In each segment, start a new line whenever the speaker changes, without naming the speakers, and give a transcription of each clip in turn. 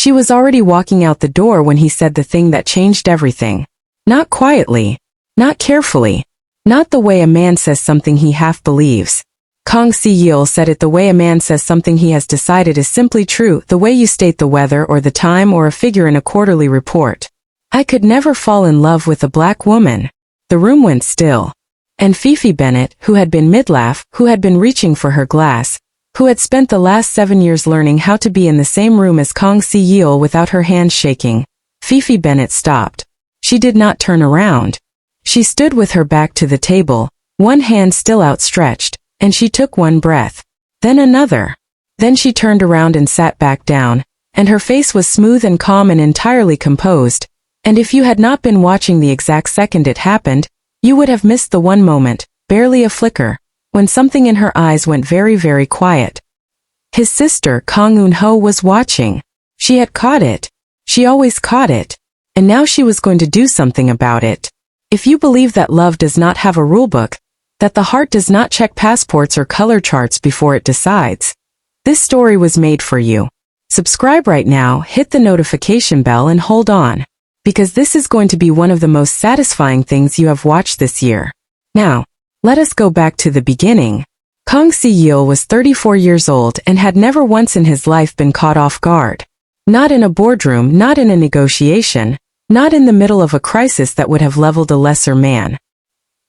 She was already walking out the door when he said the thing that changed everything. Not quietly. Not carefully. Not the way a man says something he half believes. Kang Si Yeol said it the way a man says something he has decided is simply true, the way you state the weather or the time or a figure in a quarterly report. I could never fall in love with a black woman. The room went still. And Fifi Bennett, who had been mid-laugh, who had been reaching for her glass, who had spent the last 7 years learning how to be in the same room as Kang Si Yeol without her hands shaking, Fifi Bennett stopped. She did not turn around. She stood with her back to the table, one hand still outstretched, and she took one breath. Then another. Then she turned around and sat back down, and her face was smooth and calm and entirely composed, and if you had not been watching the exact second it happened, you would have missed the one moment, barely a flicker, when something in her eyes went very, very quiet. His sister, Kang Eun-ho, was watching. She had caught it. She always caught it. And now she was going to do something about it. If you believe that love does not have a rulebook, that the heart does not check passports or color charts before it decides, this story was made for you. Subscribe right now, hit the notification bell and hold on, because this is going to be one of the most satisfying things you have watched this year. Now, let us go back to the beginning. Kang Si Yeol was 34 years old and had never once in his life been caught off guard. Not in a boardroom, not in a negotiation, not in the middle of a crisis that would have leveled a lesser man.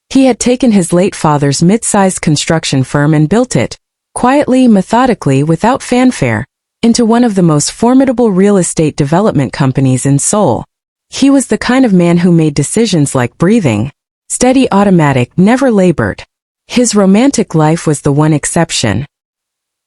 He had taken his late father's mid-sized construction firm and built it, quietly, methodically, without fanfare, into one of the most formidable real estate development companies in Seoul. He was the kind of man who made decisions like breathing. Steady, automatic, never labored. His romantic life was the one exception.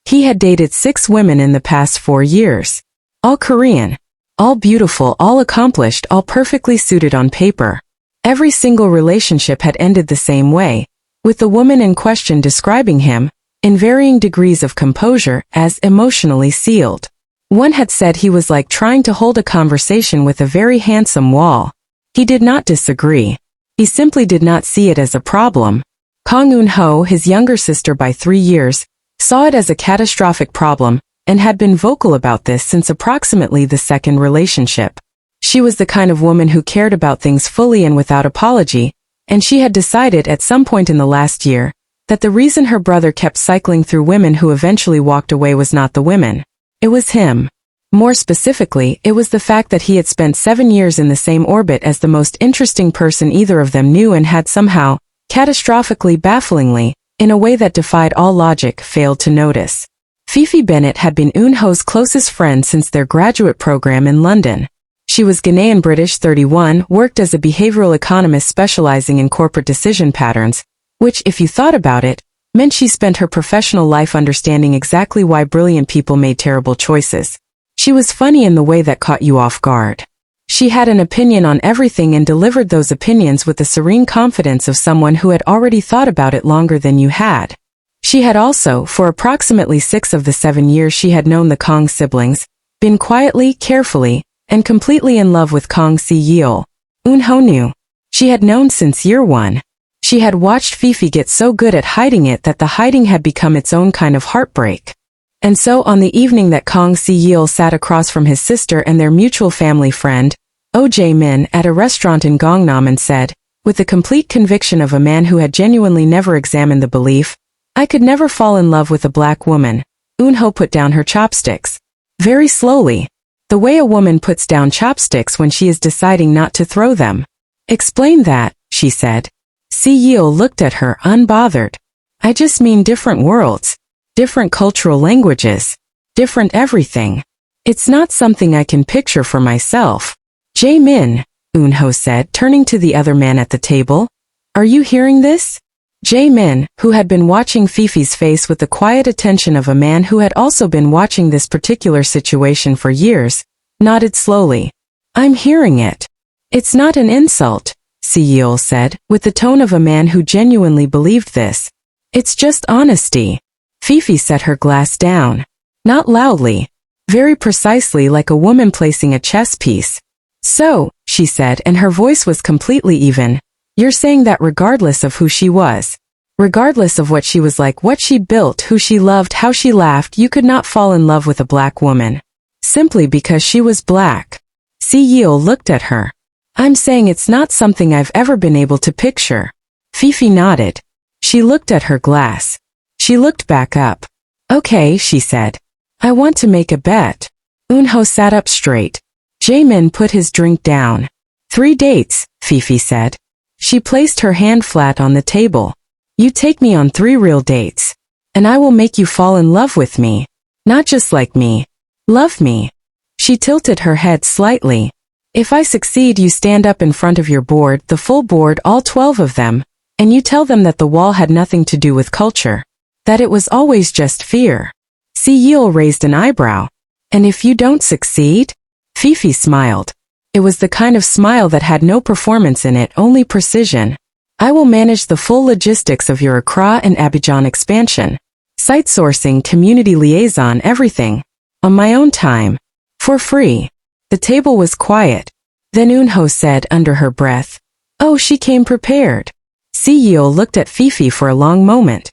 He had dated 6 women in the past 4 years. All Korean. All beautiful, all accomplished, all perfectly suited on paper. Every single relationship had ended the same way, with the woman in question describing him, in varying degrees of composure, as emotionally sealed. One had said he was like trying to hold a conversation with a very handsome wall. He did not disagree. He simply did not see it as a problem. Kang Eun-ho, his younger sister by 3 years, saw it as a catastrophic problem, and had been vocal about this since approximately the second relationship. She was the kind of woman who cared about things fully and without apology, and she had decided at some point in the last year that the reason her brother kept cycling through women who eventually walked away was not the women. It was him. More specifically, it was the fact that he had spent 7 years in the same orbit as the most interesting person either of them knew and had somehow, catastrophically, bafflingly, in a way that defied all logic, failed to notice. Fifi Bennett had been Eun-ho's closest friend since their graduate program in London. She was Ghanaian British, 31, worked as a behavioral economist specializing in corporate decision patterns, which, if you thought about it, meant she spent her professional life understanding exactly why brilliant people made terrible choices. She was funny in the way that caught you off guard. She had an opinion on everything and delivered those opinions with the serene confidence of someone who had already thought about it longer than you had. She had also, for approximately 6 of the 7 years she had known the Kang siblings, been quietly, carefully, and completely in love with Kang Si Yeol. Eun-ho knew. She had known since year 1. She had watched Fifi get so good at hiding it that the hiding had become its own kind of heartbreak. And so on the evening that Kang Si Yeol sat across from his sister and their mutual family friend, Oh Jae-min, at a restaurant in Gangnam and said, with the complete conviction of a man who had genuinely never examined the belief, I could never fall in love with a black woman. Eun-ho put down her chopsticks. Very slowly. The way a woman puts down chopsticks when she is deciding not to throw them. Explain that, she said. Si Yeol looked at her, unbothered. I just mean different worlds. Different cultural languages. Different everything. It's not something I can picture for myself. Jae-min, Eun-ho said, turning to the other man at the table. Are you hearing this? Jae-min, who had been watching Fifi's face with the quiet attention of a man who had also been watching this particular situation for years, nodded slowly. I'm hearing it. It's not an insult, Si Yeol said, with the tone of a man who genuinely believed this. It's just honesty. Fifi set her glass down. Not loudly. Very precisely, like a woman placing a chess piece. So, she said, and her voice was completely even, you're saying that regardless of who she was, regardless of what she was like, what she built, who she loved, how she laughed, you could not fall in love with a black woman. Simply because she was black. Si Yeol looked at her. I'm saying it's not something I've ever been able to picture. Fifi nodded. She looked at her glass. She looked back up. Okay, she said. I want to make a bet. Eunho sat up straight. Jaemin put his drink down. 3 dates, Fifi said. She placed her hand flat on the table. You take me on 3 real dates. And I will make you fall in love with me. Not just like me. Love me. She tilted her head slightly. If I succeed, you stand up in front of your board, the full board, all 12 of them, and you tell them that the wall had nothing to do with culture. That it was always just fear. Si Yeol raised an eyebrow. And if you don't succeed? Fifi smiled. It was the kind of smile that had no performance in it, only precision. I will manage the full logistics of your Accra and Abidjan expansion. Site sourcing, community liaison, everything. On my own time. For free. The table was quiet. Then Eunho said under her breath, Oh, she came prepared. Si Yeol looked at Fifi for a long moment.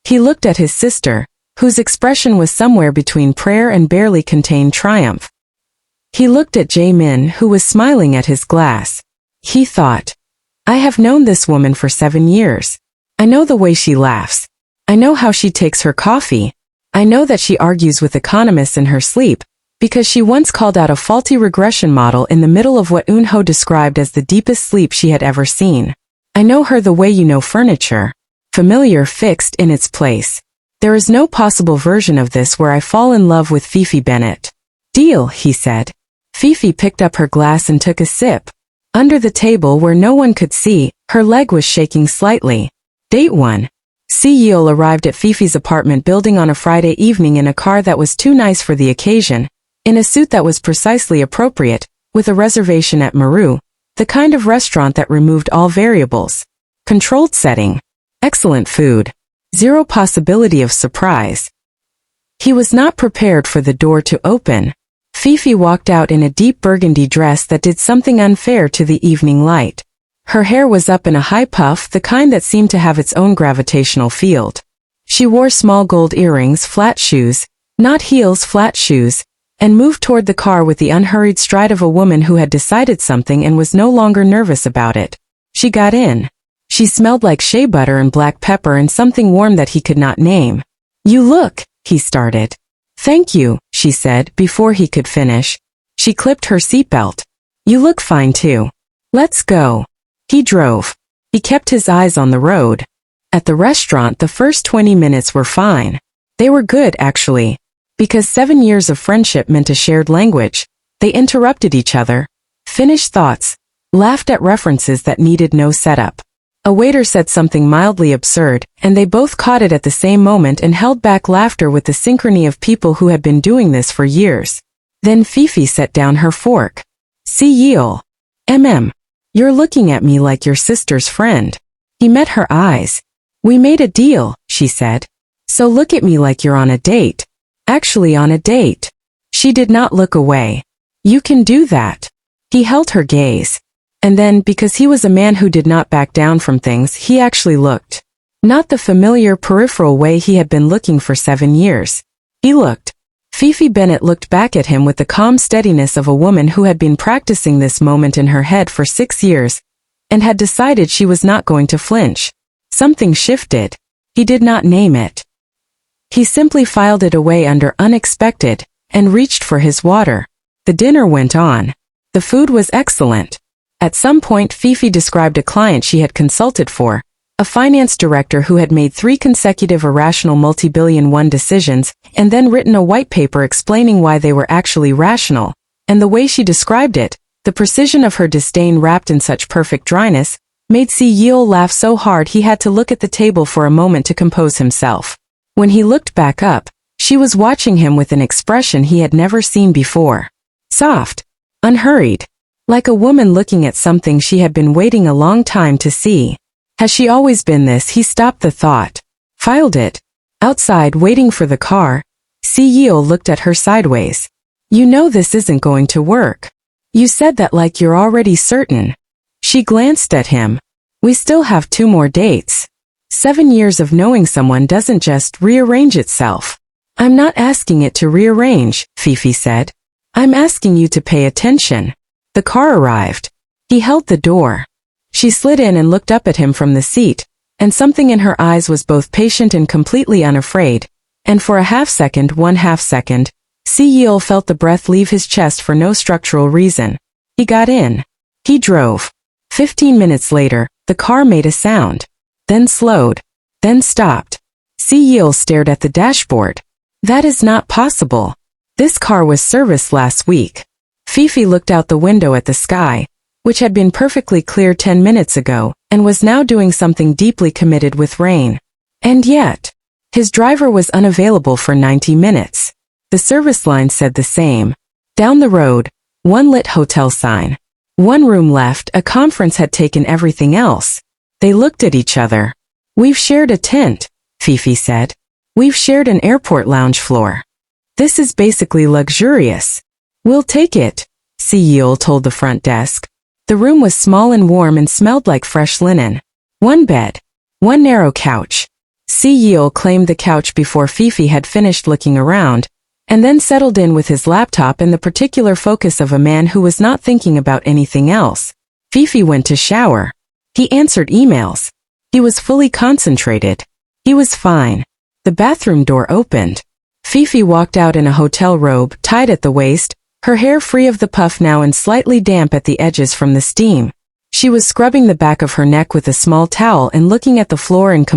He looked at his sister, whose expression was somewhere between prayer and barely contained triumph. He looked at Jaemin, who was smiling at his glass. He thought, I have known this woman for 7 years. I know the way she laughs. I know how she takes her coffee. I know that she argues with economists in her sleep, because she once called out a faulty regression model in the middle of what Eunho described as the deepest sleep she had ever seen. I know her the way you know furniture. Familiar, fixed in its place. There is no possible version of this where I fall in love with Fifi Bennett. Deal, he said. Fifi picked up her glass and took a sip. Under the table where no one could see, her leg was shaking slightly. Date 1. Si Yeol arrived at Fifi's apartment building on a Friday evening in a car that was too nice for the occasion, in a suit that was precisely appropriate, with a reservation at Maru, the kind of restaurant that removed all variables. Controlled setting. Excellent food. Zero possibility of surprise. He was not prepared for the door to open. Fifi walked out in a deep burgundy dress that did something unfair to the evening light. Her hair was up in a high puff, the kind that seemed to have its own gravitational field. She wore small gold earrings, flat shoes, not heels, flat shoes, and moved toward the car with the unhurried stride of a woman who had decided something and was no longer nervous about it. She got in. She smelled like shea butter and black pepper and something warm that he could not name. You look, he started. Thank you, she said before he could finish. She clipped her seatbelt. You look fine too. Let's go. He drove. He kept his eyes on the road. At the restaurant, the first 20 minutes were fine. They were good, actually. Because 7 years of friendship meant a shared language. They interrupted each other, finished thoughts, laughed at references that needed no setup. A waiter said something mildly absurd, and they both caught it at the same moment and held back laughter with the synchrony of people who had been doing this for years. Then Fifi set down her fork. Si Yeol. You're looking at me like your sister's friend. He met her eyes. We made a deal, she said. So look at me like you're on a date. Actually on a date. She did not look away. You can do that. He held her gaze. And then, because he was a man who did not back down from things, he actually looked. Not the familiar peripheral way he had been looking for 7 years. He looked. Fifi Bennett looked back at him with the calm steadiness of a woman who had been practicing this moment in her head for 6 years, and had decided she was not going to flinch. Something shifted. He did not name it. He simply filed it away under unexpected, and reached for his water. The dinner went on. The food was excellent. At some point Fifi described a client she had consulted for, a finance director who had made 3 consecutive irrational multi-billion-won decisions, and then written a white paper explaining why they were actually rational, and the way she described it, the precision of her disdain wrapped in such perfect dryness, made Si Yeol laugh so hard he had to look at the table for a moment to compose himself. When he looked back up, she was watching him with an expression he had never seen before. Soft. Unhurried. Like a woman looking at something she had been waiting a long time to see. Has she always been this? He stopped the thought. Filed it. Outside, waiting for the car, Si Yeol looked at her sideways. You know this isn't going to work. You said that like you're already certain. She glanced at him. We still have 2 more dates. 7 years of knowing someone doesn't just rearrange itself. I'm not asking it to rearrange, Fifi said. I'm asking you to pay attention. The car arrived. He held the door. She slid in and looked up at him from the seat, and something in her eyes was both patient and completely unafraid, and for a half-second, Si Yeol felt the breath leave his chest for no structural reason. He got in. He drove. 15 minutes later, the car made a sound. Then slowed. Then stopped. Si Yeol stared at the dashboard. That is not possible. This car was serviced last week. Fifi looked out the window at the sky, which had been perfectly clear 10 minutes ago, and was now doing something deeply committed with rain. And yet, his driver was unavailable for 90 minutes. The service line said the same. Down the road, one lit hotel sign. One room left, a conference had taken everything else. They looked at each other. We've shared a tent, Fifi said. We've shared an airport lounge floor. This is basically luxurious. We'll take it, Si Yeol told the front desk. The room was small and warm and smelled like fresh linen. One bed. One narrow couch. Si Yeol claimed the couch before Fifi had finished looking around, and then settled in with his laptop and the particular focus of a man who was not thinking about anything else. Fifi went to shower. He answered emails. He was fully concentrated. He was fine. The bathroom door opened. Fifi walked out in a hotel robe, tied at the waist, her hair free of the puff now and slightly damp at the edges from the steam. She was scrubbing the back of her neck with a small towel and looking at the floor and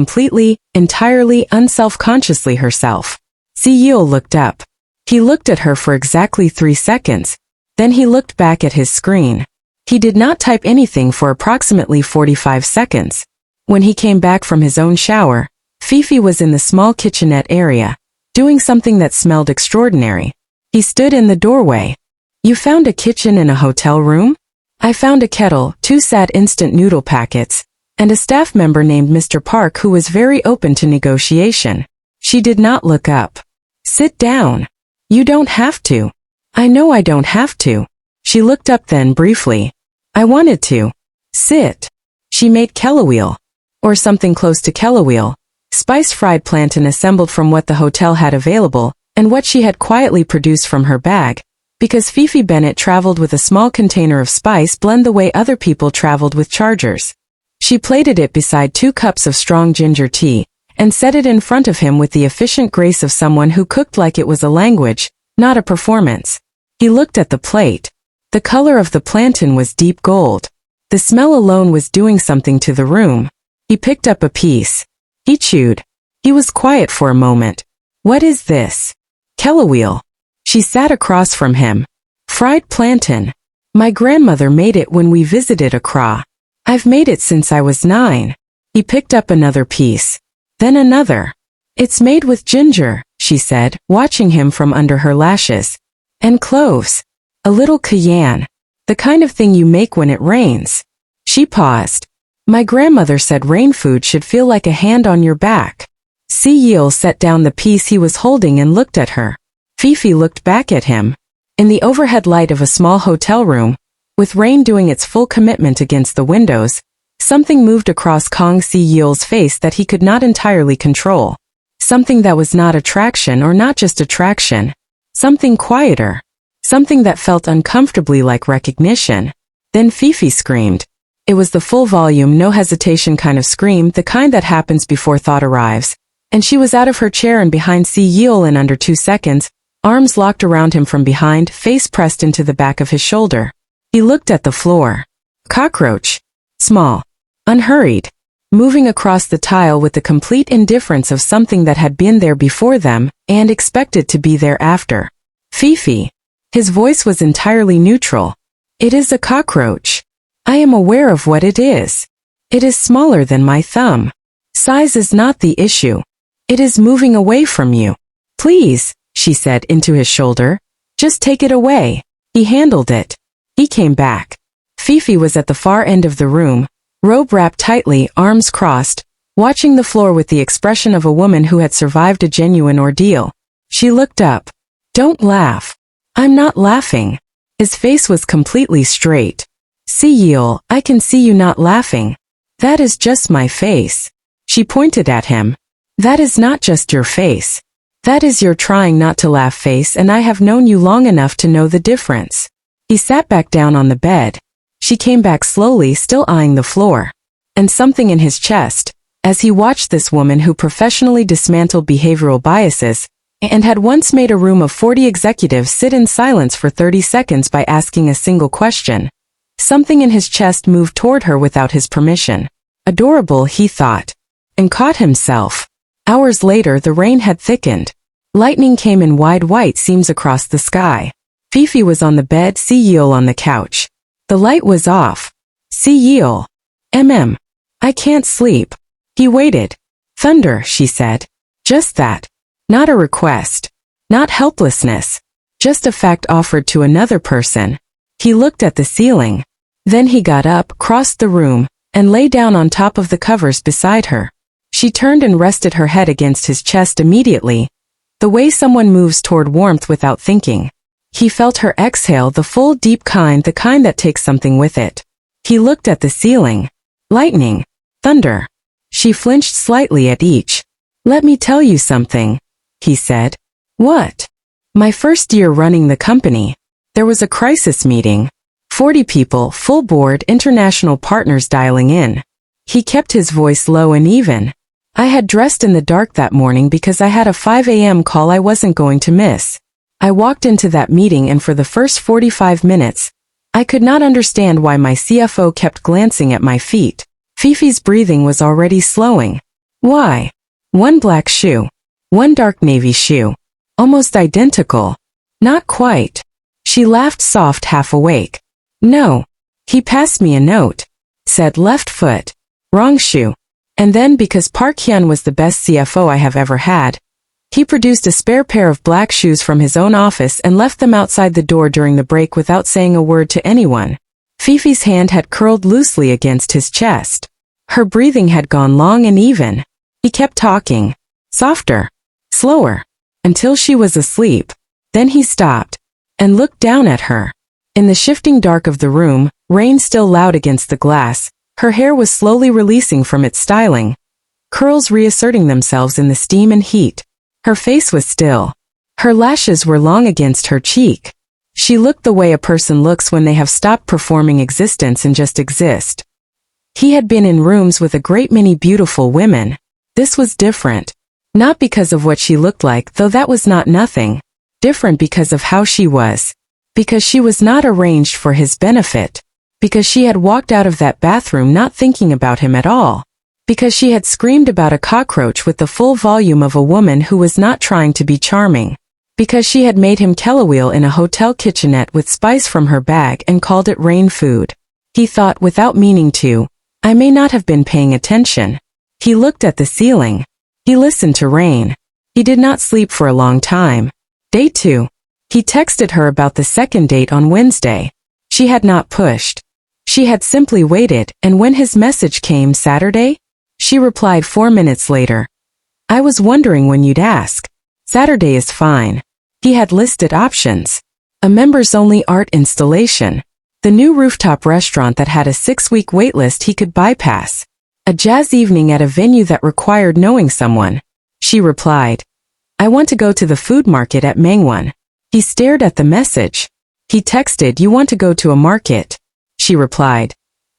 entirely unself-consciously herself. Si Yeol looked up. He looked at her for exactly 3 seconds. Then he looked back at his screen. He did not type anything for approximately 45 seconds. When he came back from his own shower, Fifi was in the small kitchenette area, doing something that smelled extraordinary. He stood in the doorway. You found a kitchen in a hotel room? I found a kettle, 2 sad instant noodle packets, and a staff member named Mr. Park who was very open to negotiation. She did not look up. Sit down. You don't have to. I know I don't have to. She looked up then briefly. I wanted to. Sit. She made kelaweel, or something close to kelaweel, spiced fried plantain assembled from what the hotel had available, and what she had quietly produced from her bag, because Fifi Bennett traveled with a small container of spice blend the way other people traveled with chargers. She plated it beside 2 cups of strong ginger tea, and set it in front of him with the efficient grace of someone who cooked like it was a language, not a performance. He looked at the plate. The color of the plantain was deep gold. The smell alone was doing something to the room. He picked up a piece. He chewed. He was quiet for a moment. What is this? Kelaweel. She sat across from him. Fried plantain. My grandmother made it when we visited Accra. I've made it since I was 9. He picked up another piece. Then another. It's made with ginger, she said, watching him from under her lashes. And cloves. A little cayenne. The kind of thing you make when it rains. She paused. My grandmother said rain food should feel like a hand on your back. Si Yeol set down the piece he was holding and looked at her. Fifi looked back at him. In the overhead light of a small hotel room, with rain doing its full commitment against the windows, something moved across Kang Si Yeol's face that he could not entirely control. Something that was not attraction or not just attraction. Something quieter. Something that felt uncomfortably like recognition. Then Fifi screamed. It was the full volume, no hesitation kind of scream, the kind that happens before thought arrives. And she was out of her chair and behind Si Yeol in under 2 seconds, arms locked around him from behind, face pressed into the back of his shoulder. He looked at the floor. Cockroach. Small. Unhurried. Moving across the tile with the complete indifference of something that had been there before them, and expected to be there after. Fifi. His voice was entirely neutral. It is a cockroach. I am aware of what it is. It is smaller than my thumb. Size is not the issue. It is moving away from you. Please, she said into his shoulder. Just take it away. He handled it. He came back. Fifi was at the far end of the room, robe wrapped tightly, arms crossed, watching the floor with the expression of a woman who had survived a genuine ordeal. She looked up. Don't laugh. I'm not laughing. His face was completely straight. Si Yeol, I can see you not laughing. That is just my face. She pointed at him. That is not just your face. That is your trying not to laugh face, and I have known you long enough to know the difference. He sat back down on the bed. She came back slowly, still eyeing the floor. And something in his chest, as he watched this woman who professionally dismantled behavioral biases, and had once made a room of 40 executives sit in silence for 30 seconds by asking a single question. Something in his chest moved toward her without his permission. Adorable, he thought. And caught himself. Hours later, the rain had thickened. Lightning came in wide white seams across the sky. Fifi was on the bed, Si Yeol on the couch. The light was off. Si Yeol. I can't sleep. He waited. Thunder, she said. Just that. Not a request. Not helplessness. Just a fact offered to another person. He looked at the ceiling. Then he got up, crossed the room, and lay down on top of the covers beside her. She turned and rested her head against his chest immediately, the way someone moves toward warmth without thinking. He felt her exhale, the full, deep kind, the kind that takes something with it. He looked at the ceiling. Lightning. Thunder. She flinched slightly at each. Let me tell you something, he said. What? My first year running the company. There was a crisis meeting. 40 people, full board, international partners dialing in. He kept his voice low and even. I had dressed in the dark that morning because I had a 5 a.m. call I wasn't going to miss. I walked into that meeting, and for the first 45 minutes, I could not understand why my CFO kept glancing at my feet. Fifi's breathing was already slowing. Why? One black shoe. One dark navy shoe. Almost identical. Not quite. She laughed soft, half awake. No. He passed me a note. Said left foot. Wrong shoe. And then, because Park Hyun was the best CFO I have ever had, he produced a spare pair of black shoes from his own office and left them outside the door during the break without saying a word to anyone. Fifi's hand had curled loosely against his chest. Her breathing had gone long and even. He kept talking. Softer. Slower. Until she was asleep. Then he stopped. And looked down at her. In the shifting dark of the room, rain still loud against the glass, her hair was slowly releasing from its styling. Curls reasserting themselves in the steam and heat. Her face was still. Her lashes were long against her cheek. She looked the way a person looks when they have stopped performing existence and just exist. He had been in rooms with a great many beautiful women. This was different. Not because of what she looked like, though that was not nothing. Different because of how she was. Because she was not arranged for his benefit. Because she had walked out of that bathroom not thinking about him at all. Because she had screamed about a cockroach with the full volume of a woman who was not trying to be charming. Because she had made him kelaweel in a hotel kitchenette with spice from her bag and called it rain food. He thought, without meaning to, I may not have been paying attention. He looked at the ceiling. He listened to rain. He did not sleep for a long time. Day 2. He texted her about the second date on Wednesday. She had not pushed. She had simply waited, and when his message came Saturday, she replied 4 minutes later. I was wondering when you'd ask. Saturday is fine. He had listed options. A members-only art installation. The new rooftop restaurant that had a 6-week waitlist he could bypass. A jazz evening at a venue that required knowing someone. She replied. I want to go to the food market at Mangwon. He stared at the message. He texted, you want to go to a market? She replied.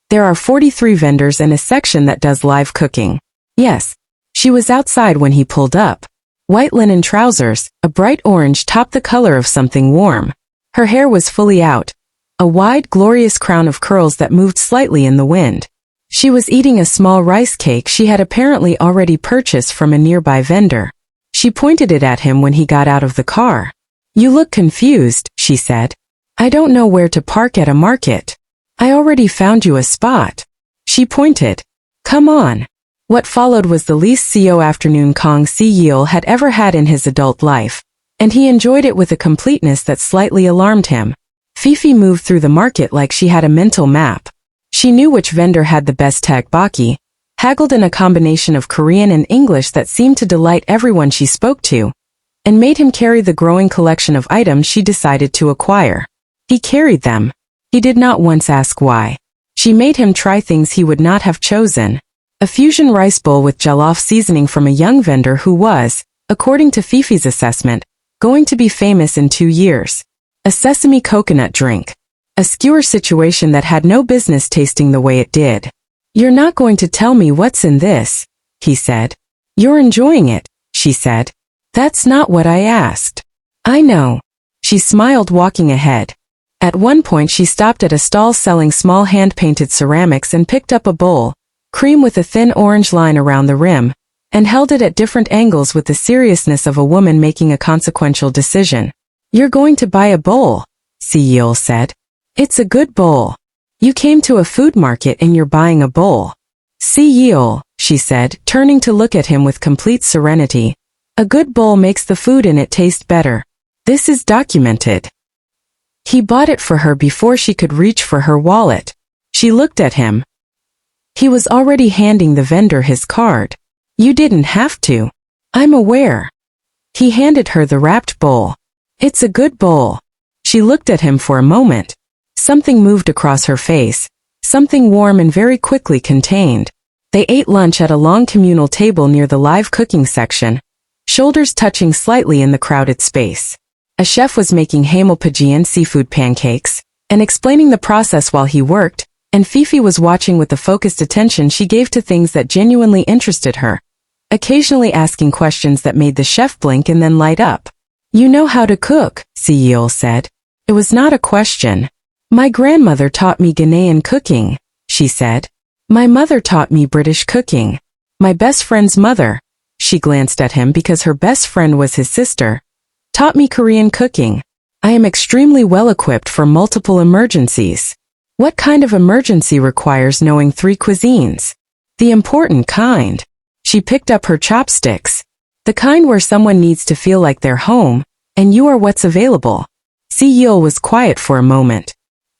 There are 43 vendors and a section that does live cooking. Yes. She was outside when he pulled up. White linen trousers, a bright orange top, the color of something warm. Her hair was fully out. A wide, glorious crown of curls that moved slightly in the wind. She was eating a small rice cake she had apparently already purchased from a nearby vendor. She pointed it at him when he got out of the car. You look confused, she said. I don't know where to park at a market. I already found you a spot. She pointed. Come on. What followed was the least CO afternoon Kang Si Yeol had ever had in his adult life, and he enjoyed it with a completeness that slightly alarmed him. Fifi moved through the market like she had a mental map. She knew which vendor had the best tteokbokki, haggled in a combination of Korean and English that seemed to delight everyone she spoke to, and made him carry the growing collection of items she decided to acquire. He carried them. He did not once ask why. She made him try things he would not have chosen. A fusion rice bowl with jollof seasoning from a young vendor who was, According to Fifi's assessment, going to be famous in 2 years. A sesame coconut drink. A skewer situation that had no business tasting the way it did. You're not going to tell me what's in this, he said. You're enjoying it, she said. That's not what I asked. I know. She smiled, walking ahead. At one point she stopped at a stall selling small hand-painted ceramics and picked up a bowl, cream with a thin orange line around the rim, and held it at different angles with the seriousness of a woman making a consequential decision. You're going to buy a bowl, Si Yeol said. It's a good bowl. You came to a food market and you're buying a bowl. Si Yeol, she said, turning to look at him with complete serenity. A good bowl makes the food in it taste better. This is documented. He bought it for her before she could reach for her wallet. She looked at him. He was already handing the vendor his card. You didn't have to. I'm aware. He handed her the wrapped bowl. It's a good bowl. She looked at him for a moment. Something moved across her face. Something warm and very quickly contained. They ate lunch at a long communal table near the live cooking section, shoulders touching slightly in the crowded space. A chef was making Hamalpagian seafood pancakes and explaining the process while he worked, and Fifi was watching with the focused attention she gave to things that genuinely interested her, occasionally asking questions that made the chef blink and then light up. You know how to cook, Si Yeol said. It was not a question. My grandmother taught me Ghanaian cooking, she said. My mother taught me British cooking. My best friend's mother, she glanced at him because her best friend was his sister, taught me Korean cooking. I am extremely well equipped for multiple emergencies. What kind of emergency requires knowing 3 cuisines? The important kind. She picked up her chopsticks. The kind where someone needs to feel like they're home, and you are what's available. Si Yeol was quiet for a moment.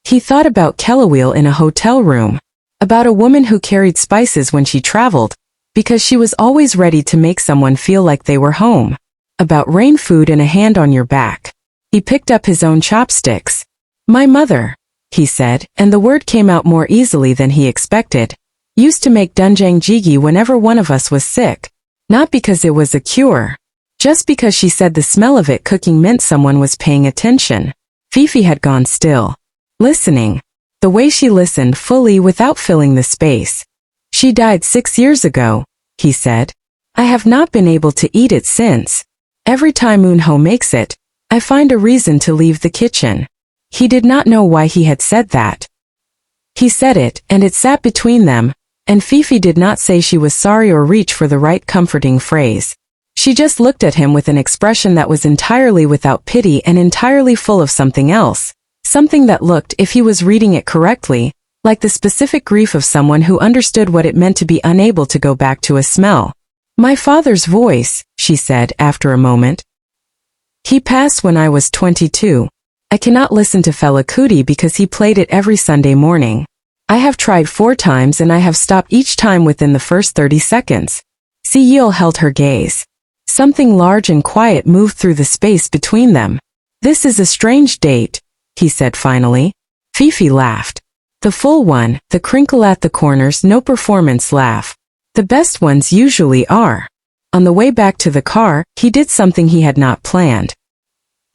He thought about Kelawil in a hotel room, about a woman who carried spices when she traveled, because she was always ready to make someone feel like they were home, about rain food and a hand on your back. He picked up his own chopsticks. My mother, he said, and the word came out more easily than he expected, used to make doenjang jjigae whenever one of us was sick, not because it was a cure, just because she said the smell of it cooking meant someone was paying attention. Fifi had gone still, listening, the way she listened fully without filling the space. She died 6 years ago, he said. I have not been able to eat it since. Every time Eunho makes it, I find a reason to leave the kitchen. He did not know why he had said that. He said it, and it sat between them, and Fifi did not say she was sorry or reach for the right comforting phrase. She just looked at him with an expression that was entirely without pity and entirely full of something else, something that looked, if he was reading it correctly, like the specific grief of someone who understood what it meant to be unable to go back to a smell. My father's voice, she said after a moment. He passed when I was 22. I cannot listen to Fela Kuti because he played it every Sunday morning. I have tried 4 times and I have stopped each time within the first 30 seconds. Si Yeol held her gaze. Something large and quiet moved through the space between them. This is a strange date, he said finally. Fifi laughed. The full one, the crinkle at the corners, no performance laugh. The best ones usually are. On the way back to the car, he did something he had not planned.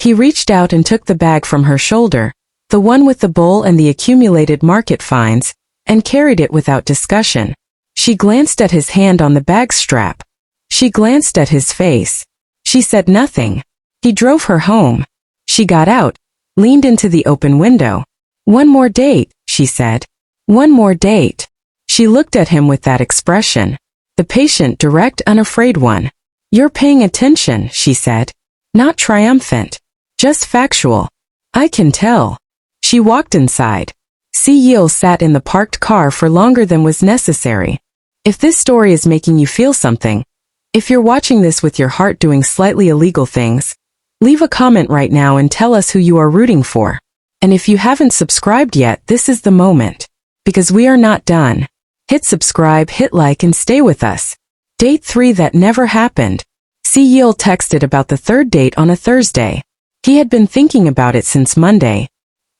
He reached out and took the bag from her shoulder, the one with the bowl and the accumulated market finds, and carried it without discussion. She glanced at his hand on the bag strap. She glanced at his face. She said nothing. He drove her home. She got out, leaned into the open window. One more date, she said. One more date. She looked at him with that expression. The patient, direct, unafraid one. You're paying attention, she said. Not triumphant. Just factual. I can tell. She walked inside. Si Yeol sat in the parked car for longer than was necessary. If this story is making you feel something, if you're watching this with your heart doing slightly illegal things, leave a comment right now and tell us who you are rooting for. And if you haven't subscribed yet, this is the moment. Because we are not done. Hit subscribe, hit like, and stay with us. Date 3 that never happened. Si Yeol texted about the 3rd date on a Thursday. He had been thinking about it since Monday.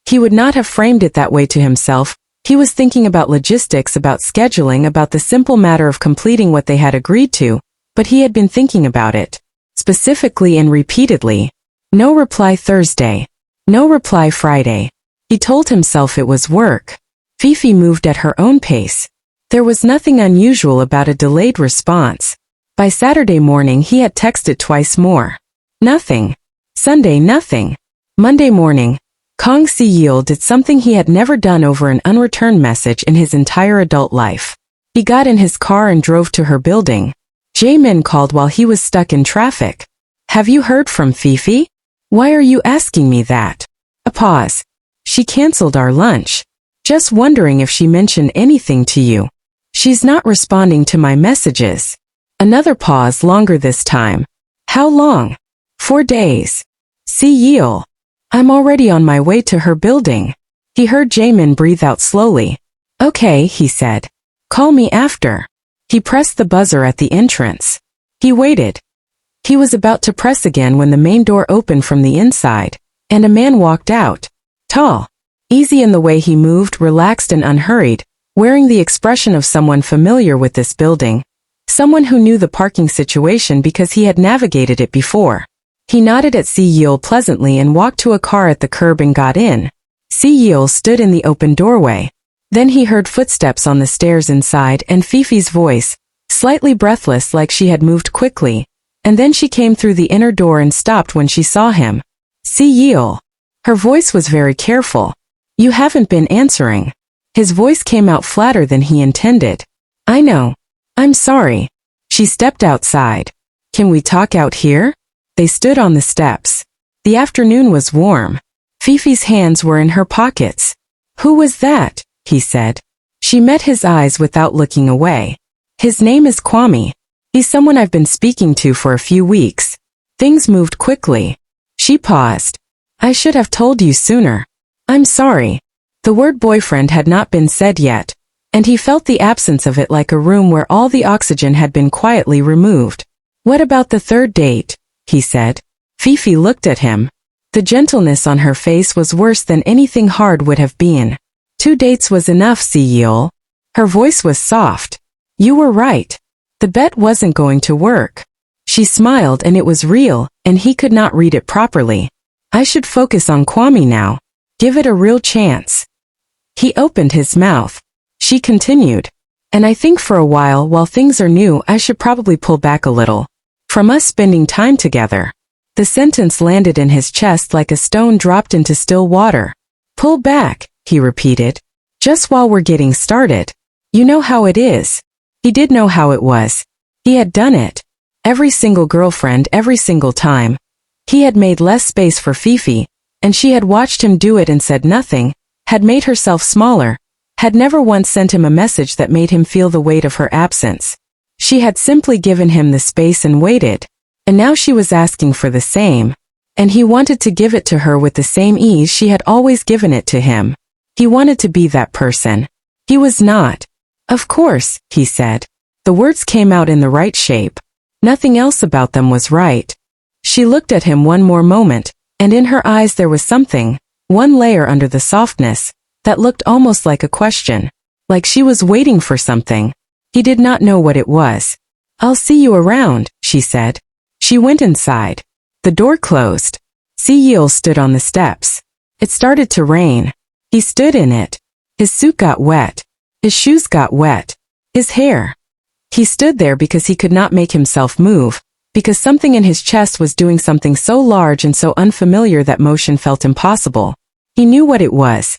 He would not have framed it that way to himself. He was thinking about logistics, about scheduling, about the simple matter of completing what they had agreed to, but he had been thinking about it. specifically and repeatedly. No reply Thursday. No reply Friday. He told himself it was work. Fifi moved at her own pace. There was nothing unusual about a delayed response. By Saturday morning he had texted twice more. Nothing. Sunday nothing. Monday morning, Kang Si Yeol did something he had never done over an unreturned message in his entire adult life. He got in his car and drove to her building. Jaemin called while he was stuck in traffic. Have you heard from Fifi? Why are you asking me that? A pause. She canceled our lunch. Just wondering if she mentioned anything to you. She's not responding to my messages. Another pause, longer this time. How long? 4 days. Si Yeol. I'm already on my way to her building. He heard Jaemin breathe out slowly. Okay, he said. Call me after. He pressed the buzzer at the entrance. He waited. He was about to press again when the main door opened from the inside, and a man walked out. Tall. Easy in the way he moved, relaxed and unhurried, wearing the expression of someone familiar with this building. Someone who knew the parking situation because he had navigated it before. He nodded at Si Yeol pleasantly and walked to a car at the curb and got in. Si Yeol stood in the open doorway. Then he heard footsteps on the stairs inside and Fifi's voice, slightly breathless like she had moved quickly, and then she came through the inner door and stopped when she saw him. Si Yeol. Her voice was very careful. You haven't been answering. His voice came out flatter than he intended. I know. I'm sorry. She stepped outside. Can we talk out here? They stood on the steps. The afternoon was warm. Fifi's hands were in her pockets. Who was that? He said. She met his eyes without looking away. His name is Kwame. He's someone I've been speaking to for a few weeks. Things moved quickly. She paused. I should have told you sooner. I'm sorry. The word boyfriend had not been said yet, and he felt the absence of it like a room where all the oxygen had been quietly removed. What about the third date? He said. Fifi looked at him. The gentleness on her face was worse than anything hard would have been. 2 dates was enough, Si Yeol. Her voice was soft. You were right. The bet wasn't going to work. She smiled and it was real, and he could not read it properly. I should focus on Kwame now. Give it a real chance. He opened his mouth. She continued. And I think for a while things are new, I should probably pull back a little. From us spending time together. The sentence landed in his chest like a stone dropped into still water. Pull back, he repeated. Just while we're getting started. You know how it is. He did know how it was. He had done it. Every single girlfriend, every single time. He had made less space for Fifi, and she had watched him do it and said nothing, had made herself smaller, had never once sent him a message that made him feel the weight of her absence. She had simply given him the space and waited, and now she was asking for the same, and he wanted to give it to her with the same ease she had always given it to him. He wanted to be that person. He was not. Of course, he said. The words came out in the right shape. Nothing else about them was right. She looked at him one more moment, and in her eyes there was something, one layer under the softness, that looked almost like a question, like she was waiting for something. He did not know what it was. I'll see you around, she said. She went inside. The door closed. Si Yeol stood on the steps. It started to rain. He stood in it. His suit got wet. His shoes got wet. His hair. He stood there because he could not make himself move, because something in his chest was doing something so large and so unfamiliar that motion felt impossible. He knew what it was.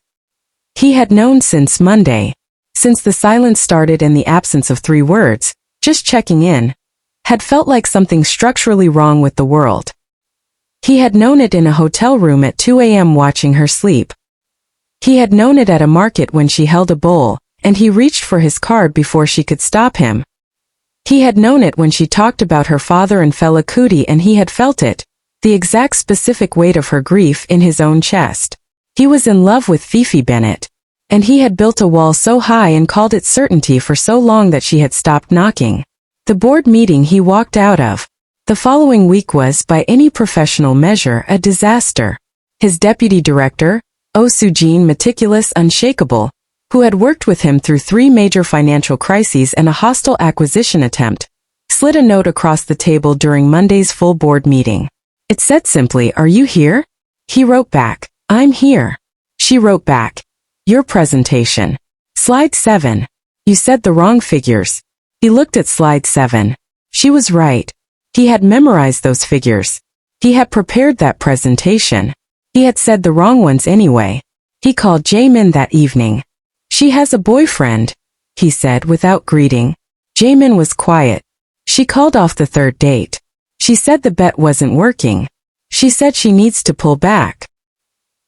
He had known since Monday. Since the silence started and the absence of 3 words, just checking in, had felt like something structurally wrong with the world. He had known it in a hotel room at 2 a.m. watching her sleep. He had known it at a market when she held a bowl, and he reached for his card before she could stop him. He had known it when she talked about her father and Fela Kuti, and he had felt it, the exact specific weight of her grief in his own chest. He was in love with Fifi Bennett. And he had built a wall so high and called it certainty for so long that she had stopped knocking. The board meeting he walked out of. The following week was, by any professional measure, a disaster. His deputy director, Oh Soo-jin, meticulous, unshakable, who had worked with him through 3 major financial crises and a hostile acquisition attempt, slid a note across the table during Monday's full board meeting. It said simply, "Are you here?" He wrote back, "I'm here." She wrote back, "Your presentation. Slide 7. You said the wrong figures." He looked at slide 7. She was right. He had memorized those figures. He had prepared that presentation. He had said the wrong ones anyway. He called Jaemin that evening. "She has a boyfriend," he said without greeting. Jaemin was quiet. She called off the third date. She said the bet wasn't working. She said she needs to pull back.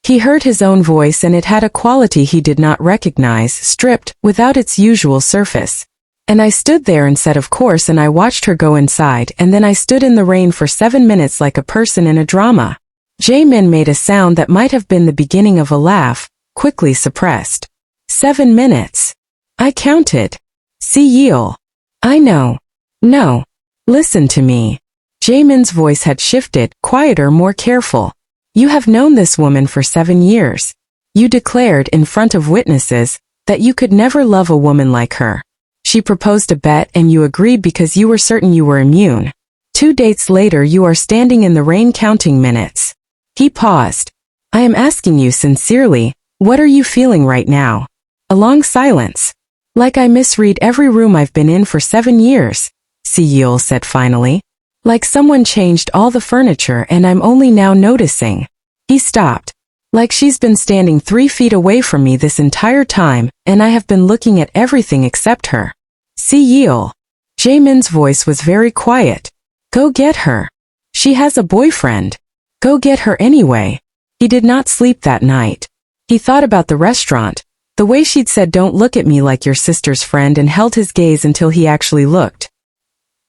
He heard his own voice, and it had a quality he did not recognize, stripped, without its usual surface. "And I stood there and said of course, and I watched her go inside, and then I stood in the rain for 7 minutes like a person in a drama." Jaemin made a sound that might have been the beginning of a laugh, quickly suppressed. 7 minutes. "I counted. Si Yeol. I know. No. Listen to me." Jaemin's voice had shifted, quieter, more careful. "You have known this woman for 7 years. You declared in front of witnesses that you could never love a woman like her. She proposed a bet and you agreed because you were certain you were immune. 2 dates later you are standing in the rain counting minutes." He paused. "I am asking you sincerely, what are you feeling right now?" A long silence. "Like I misread every room I've been in for 7 years, Si Yeol said finally. "Like someone changed all the furniture and I'm only now noticing." He stopped. "Like she's been standing 3 feet away from me this entire time, and I have been looking at everything except her." Si Yeol. Jaemin's voice was very quiet. "Go get her. She has a boyfriend. Go get her anyway." He did not sleep that night. He thought about the restaurant, the way she'd said "don't look at me like your sister's friend," and held his gaze until he actually looked.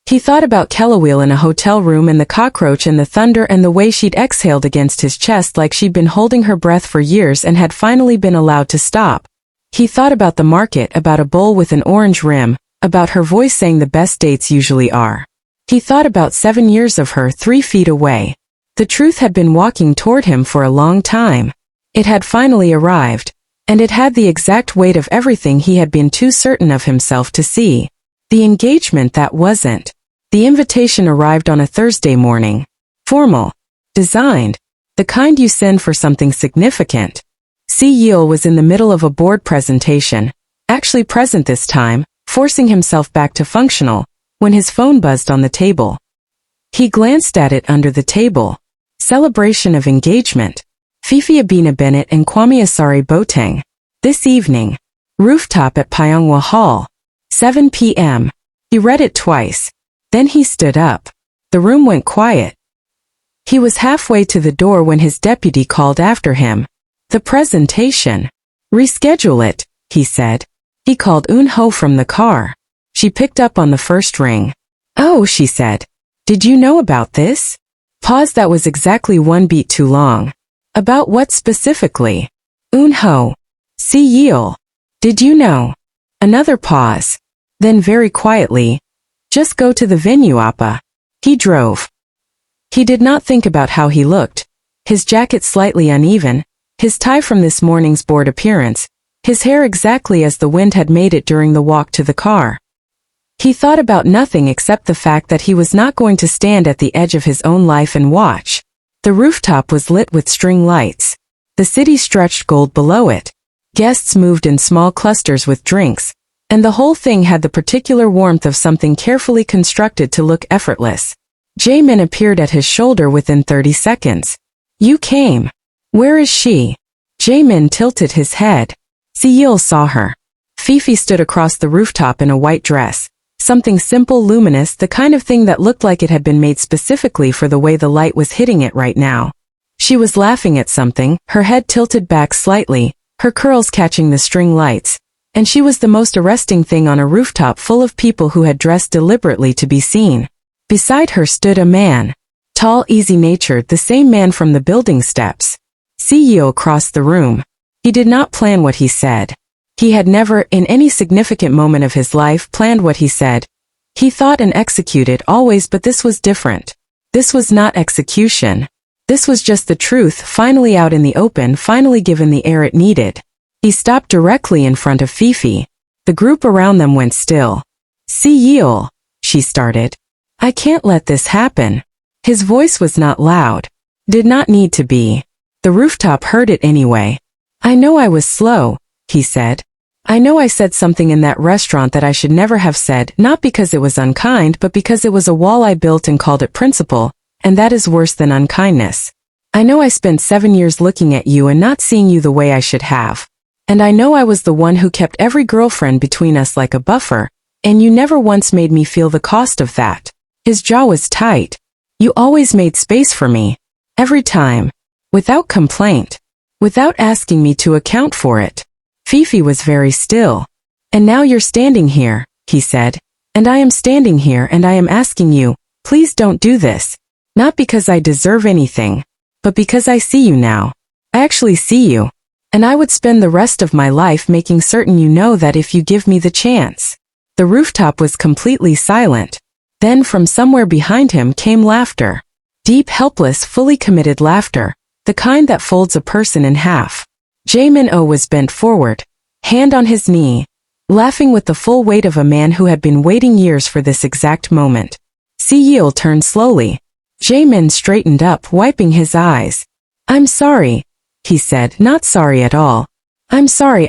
He thought about Kelawil in a hotel room and the cockroach and the thunder and the way she'd exhaled against his chest like she'd been holding her breath for years and had finally been allowed to stop. He thought about the market, about a bowl with an orange rim, about her voice saying the best dates usually are. He thought about 7 years of her 3 feet away. The truth had been walking toward him for a long time. It had finally arrived, and it had the exact weight of everything he had been too certain of himself to see. The engagement that wasn't. The invitation arrived on a Thursday morning. Formal. Designed. The kind you send for something significant. Si Yeol was in the middle of a board presentation, actually present this time, forcing himself back to functional, when his phone buzzed on the table. He glanced at it under the table. Celebration of engagement. Fifi Bennett and Kwame Asari Boateng. This evening. Rooftop at Pyeonghwa Hall. 7 p.m. He read it twice. Then he stood up. The room went quiet. He was halfway to the door when his deputy called after him. "The presentation. Reschedule it," he said. He called Eun-ho from the car. She picked up on the first ring. "Oh," she said. "Did you know about this?" Pause that was exactly 1 beat too long. "About what specifically?" "Eun-ho. Si Yeol. Did you know?" Another pause. Then very quietly, "Just go to the venue, Appa." He drove. He did not think about how he looked. His jacket slightly uneven, his tie from this morning's board appearance, his hair exactly as the wind had made it during the walk to the car. He thought about nothing except the fact that he was not going to stand at the edge of his own life and watch. The rooftop was lit with string lights. The city stretched gold below it. Guests moved in small clusters with drinks, and the whole thing had the particular warmth of something carefully constructed to look effortless. Jaemin appeared at his shoulder within 30 seconds. "You came. Where is she?" Jaemin tilted his head. Si Yeol saw her. Fifi stood across the rooftop in a white dress. Something simple, luminous, the kind of thing that looked like it had been made specifically for the way the light was hitting it right now. She was laughing at something, her head tilted back slightly, her curls catching the string lights, and she was the most arresting thing on a rooftop full of people who had dressed deliberately to be seen. Beside her stood a man. Tall, easy-natured, the same man from the building steps. Si Yeol crossed the room. He did not plan what he said. He had never, in any significant moment of his life, planned what he said. He thought and executed always, but this was different. This was not execution. This was just the truth, finally out in the open, finally given the air it needed. He stopped directly in front of Fifi. The group around them went still. "Si Yeol," she started. I can't let this happen. His voice was not loud. Did not need to be. The rooftop heard it anyway. I know I was slow, he said. I know I said something in that restaurant that I should never have said, not because it was unkind, but because it was a wall I built and called it principle, and that is worse than unkindness. I know I spent 7 years looking at you and not seeing you the way I should have. And I know I was the one who kept every girlfriend between us like a buffer, and you never once made me feel the cost of that. His jaw was tight. You always made space for me. Every time. Without complaint. Without asking me to account for it. Fifi was very still. And now you're standing here, he said. And I am standing here and I am asking you, please don't do this. Not because I deserve anything, but because I see you now. I actually see you. And I would spend the rest of my life making certain you know that if you give me the chance. The rooftop was completely silent. Then from somewhere behind him came laughter. Deep, helpless, fully committed laughter. The kind that folds a person in half. Jae-min-oh was bent forward, hand on his knee, laughing with the full weight of a man who had been waiting years for this exact moment. Si Yeol turned slowly. Jae-min straightened up, wiping his eyes. I'm sorry, he said, not sorry at all. I'm sorry,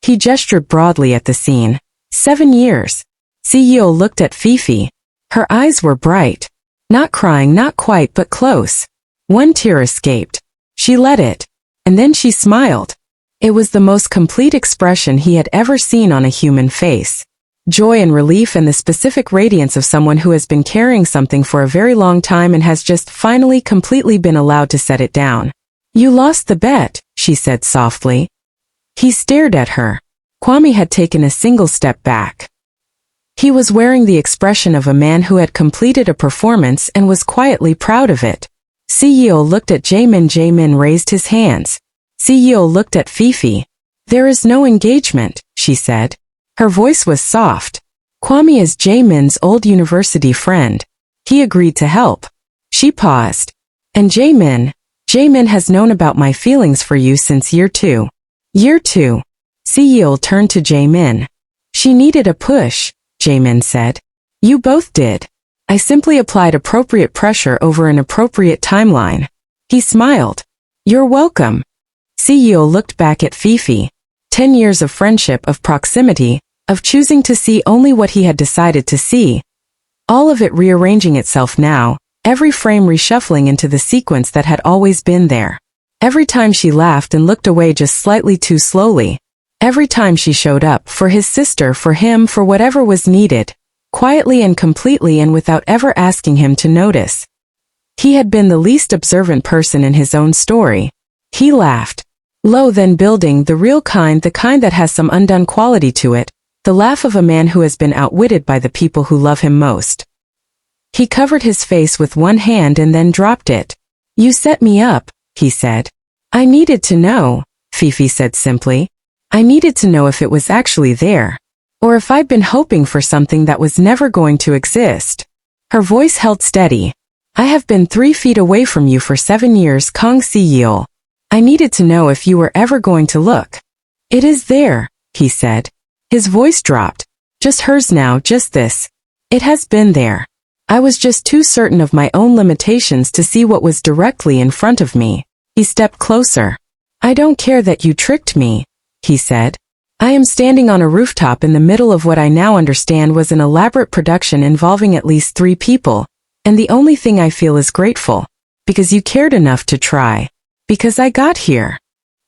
he gestured broadly at the scene. 7 years. Si Yeol looked at Fifi. Her eyes were bright. Not crying, not quite, but close. One tear escaped. She let it. And then she smiled. It was the most complete expression he had ever seen on a human face. Joy and relief and the specific radiance of someone who has been carrying something for a very long time and has just finally completely been allowed to set it down. You lost the bet, she said softly. He stared at her. Kwame had taken a single step back. He was wearing the expression of a man who had completed a performance and was quietly proud of it. Si Yeol looked at Jae-min. Jae-min raised his hands. Si Yeol looked at Fifi. There is no engagement, she said. Her voice was soft. Kwame is Jae-min's old university friend. He agreed to help. She paused. And Jae-min has known about my feelings for you since year 2. Year 2. Si Yeol turned to Jae-min. She needed a push, Jae-min said. You both did. I simply applied appropriate pressure over an appropriate timeline. He smiled. You're welcome. Si Yeol looked back at Fifi. 10 years of friendship, of proximity, of choosing to see only what he had decided to see. All of it rearranging itself now, every frame reshuffling into the sequence that had always been there. Every time she laughed and looked away just slightly too slowly. Every time she showed up, for his sister, for him, for whatever was needed. Quietly and completely and without ever asking him to notice. He had been the least observant person in his own story. He laughed. Low, then building, the real kind, the kind that has some undone quality to it, the laugh of a man who has been outwitted by the people who love him most. He covered his face with one hand and then dropped it. You set me up, he said. I needed to know, Fifi said simply. I needed to know if it was actually there. Or if I'd been hoping for something that was never going to exist. Her voice held steady. I have been 3 feet away from you for 7 years, Kang Si Yeol. I needed to know if you were ever going to look. It is there, he said. His voice dropped. Just hers now, just this. It has been there. I was just too certain of my own limitations to see what was directly in front of me. He stepped closer. I don't care that you tricked me, he said. I am standing on a rooftop in the middle of what I now understand was an elaborate production involving at least 3 people, and the only thing I feel is grateful. Because you cared enough to try. Because I got here.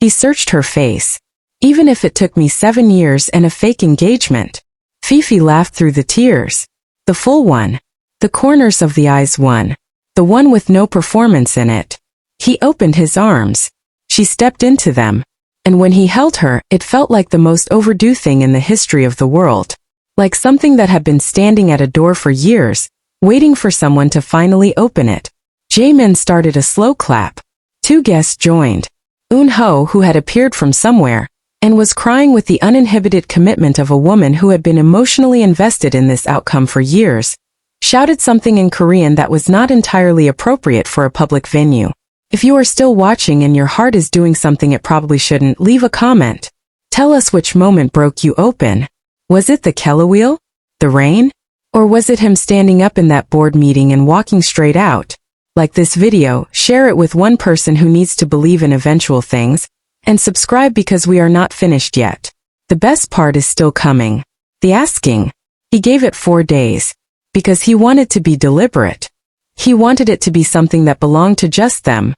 He searched her face. Even if it took me 7 years and a fake engagement. Fifi laughed through the tears. The full one. The corners of the eyes one. The one with no performance in it. He opened his arms. She stepped into them. And when he held her, it felt like the most overdue thing in the history of the world. Like something that had been standing at a door for years, waiting for someone to finally open it. Jae-min started a slow clap. 2 guests joined. Eun-ho, who had appeared from somewhere, and was crying with the uninhibited commitment of a woman who had been emotionally invested in this outcome for years, shouted something in Korean that was not entirely appropriate for a public venue. If you are still watching and your heart is doing something it probably shouldn't, leave a comment. Tell us which moment broke you open. Was it the Kella wheel? The rain? Or was it him standing up in that board meeting and walking straight out? Like this video, share it with one person who needs to believe in eventual things, and subscribe because we are not finished yet. The best part is still coming. The asking. He gave it 4 days. Because he wanted to be deliberate. He wanted it to be something that belonged to just them.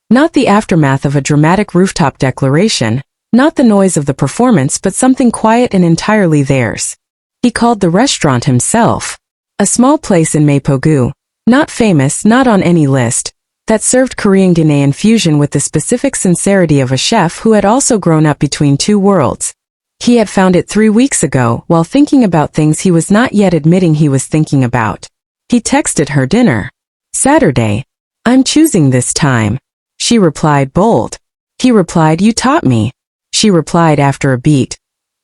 Not the aftermath of a dramatic rooftop declaration, not the noise of the performance, but something quiet and entirely theirs. He called the restaurant himself. A small place in Mapogu, not famous, not on any list, that served Korean Ghanaian fusion with the specific sincerity of a chef who had also grown up between two worlds. He had found it 3 weeks ago while thinking about things he was not yet admitting he was thinking about. He texted her dinner. Saturday. I'm choosing this time. She replied bold. He replied, you taught me. She replied after a beat.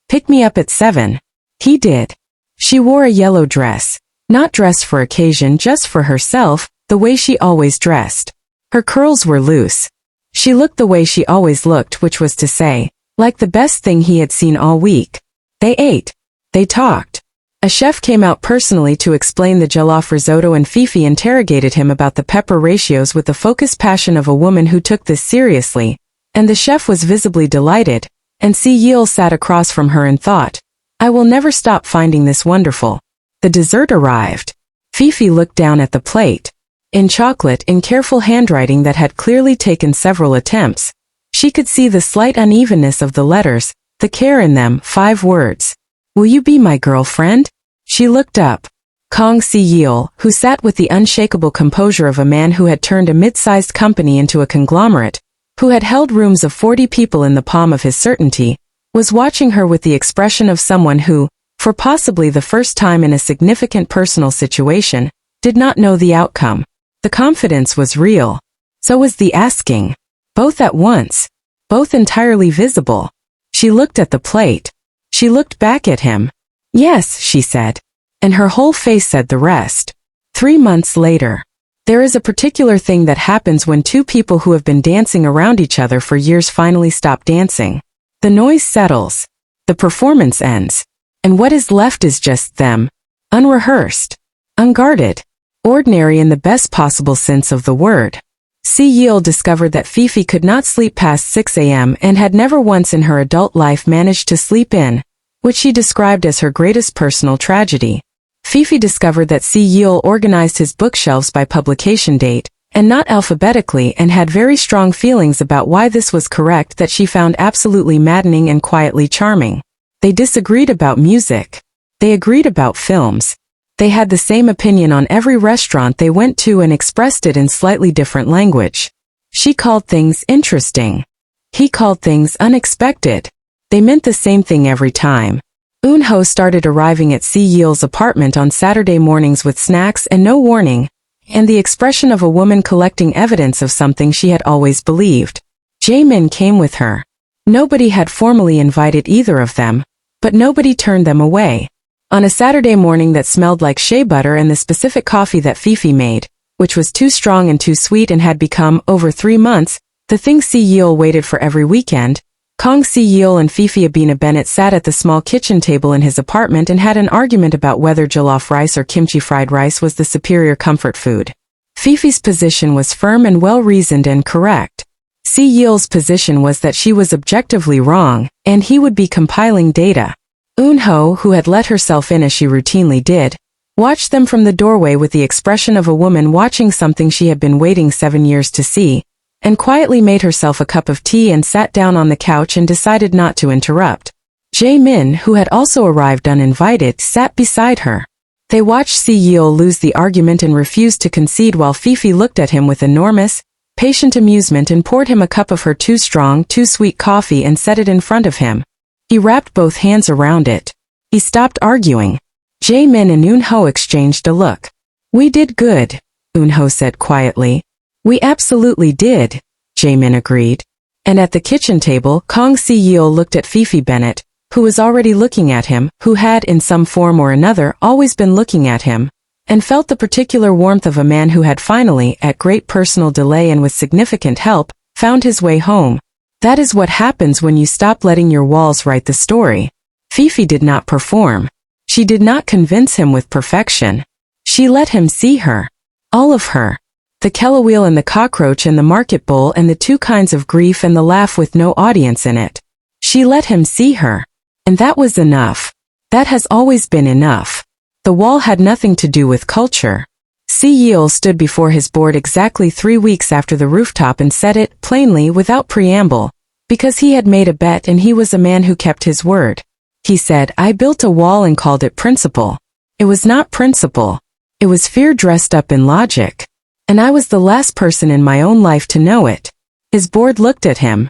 Pick me up at 7. He did. She wore a yellow dress, not dressed for occasion, just for herself, the way she always dressed. Her curls were loose. She looked the way she always looked, which was to say, like the best thing he had seen all week. They ate. They talked. A chef came out personally to explain the jollof risotto, and Fifi interrogated him about the pepper ratios with the focused passion of a woman who took this seriously, and the chef was visibly delighted, and Si Yeol sat across from her and thought, I will never stop finding this wonderful. The dessert arrived. Fifi looked down at the plate. In chocolate, in careful handwriting that had clearly taken several attempts, she could see the slight unevenness of the letters, the care in them, 5 words. Will you be my girlfriend? She looked up. Kang Si Yeol, who sat with the unshakable composure of a man who had turned a mid-sized company into a conglomerate, who had held rooms of 40 people in the palm of his certainty, was watching her with the expression of someone who, for possibly the first time in a significant personal situation, did not know the outcome. The confidence was real. So was the asking. Both at once. Both entirely visible. She looked at the plate. She looked back at him. Yes, she said. And her whole face said the rest. 3 months later. There is a particular thing that happens when two people who have been dancing around each other for years finally stop dancing. The noise settles. The performance ends. And what is left is just them. Unrehearsed. Unguarded. Ordinary in the best possible sense of the word. Si Yeol discovered that Fifi could not sleep past 6 a.m. and had never once in her adult life managed to sleep in, which she described as her greatest personal tragedy. Fifi discovered that Si Yeol organized his bookshelves by publication date, and not alphabetically, and had very strong feelings about why this was correct, that she found absolutely maddening and quietly charming. They disagreed about music. They agreed about films. They had the same opinion on every restaurant they went to and expressed it in slightly different language. She called things interesting. He called things unexpected. They meant the same thing every time. Eun-ho started arriving at Si Yeol's apartment on Saturday mornings with snacks and no warning, and the expression of a woman collecting evidence of something she had always believed. Jae-min came with her. Nobody had formally invited either of them, but nobody turned them away. On a Saturday morning that smelled like shea butter and the specific coffee that Fifi made, which was too strong and too sweet and had become, over 3 months, the thing Si Yeol waited for every weekend, Kang Si Yeol and Fifi Bennett sat at the small kitchen table in his apartment and had an argument about whether jollof rice or kimchi fried rice was the superior comfort food. Fifi's position was firm and well-reasoned and correct. Si Yeol's position was that she was objectively wrong, and he would be compiling data. Eun-ho, who had let herself in as she routinely did, watched them from the doorway with the expression of a woman watching something she had been waiting 7 years to see, and quietly made herself a cup of tea and sat down on the couch and decided not to interrupt. Jae-min, who had also arrived uninvited, sat beside her. They watched Si Yeol lose the argument and refused to concede while Fifi looked at him with enormous, patient amusement and poured him a cup of her too strong, too sweet coffee and set it in front of him. He wrapped both hands around it. He stopped arguing. Jae-min and Eun-ho exchanged a look. We did good, Eun-ho said quietly. We absolutely did, Jae-min agreed. And at the kitchen table, Kang Si Yeol looked at Fifi Bennett, who was already looking at him, who had, in some form or another, always been looking at him, and felt the particular warmth of a man who had finally, at great personal delay and with significant help, found his way home. That is what happens when you stop letting your walls write the story. Fifi did not perform. She did not convince him with perfection. She let him see her. All of her. The kilowheel and the cockroach and the market bull and the two kinds of grief and the laugh with no audience in it. She let him see her. And that was enough. That has always been enough. The wall had nothing to do with culture. Si Yeol stood before his board exactly 3 weeks after the rooftop and said it, plainly, without preamble, because he had made a bet and he was a man who kept his word. He said, I built a wall and called it principle. It was not principle. It was fear dressed up in logic. And I was the last person in my own life to know it. His board looked at him.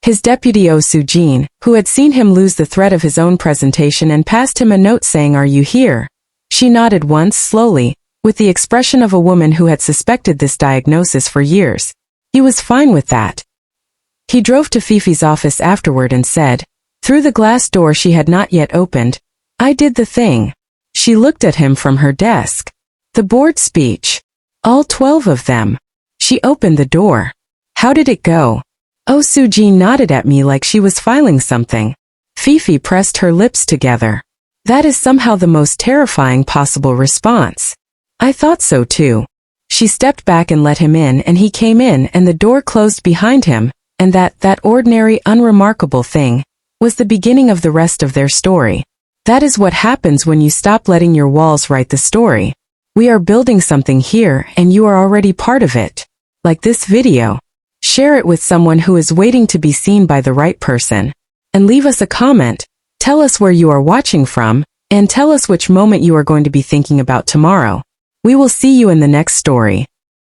His deputy Oh Soo-jin, who had seen him lose the thread of his own presentation and passed him a note saying, Are you here? She nodded once, slowly, with the expression of a woman who had suspected this diagnosis for years. He was fine with that. He drove to Fifi's office afterward and said, through the glass door she had not yet opened, I did the thing. She looked at him from her desk. The board speech. All 12 of them. She opened the door. How did it go? Oh Soo-jin nodded at me like she was filing something. Fifi pressed her lips together. That is somehow the most terrifying possible response. I thought so too. She stepped back and let him in and he came in and the door closed behind him, and that ordinary unremarkable thing was the beginning of the rest of their story. That is what happens when you stop letting your walls write the story. We are building something here and you are already part of it. Like this video. Share it with someone who is waiting to be seen by the right person. And leave us a comment. Tell us where you are watching from, and tell us which moment you are going to be thinking about tomorrow. We will see you in the next story.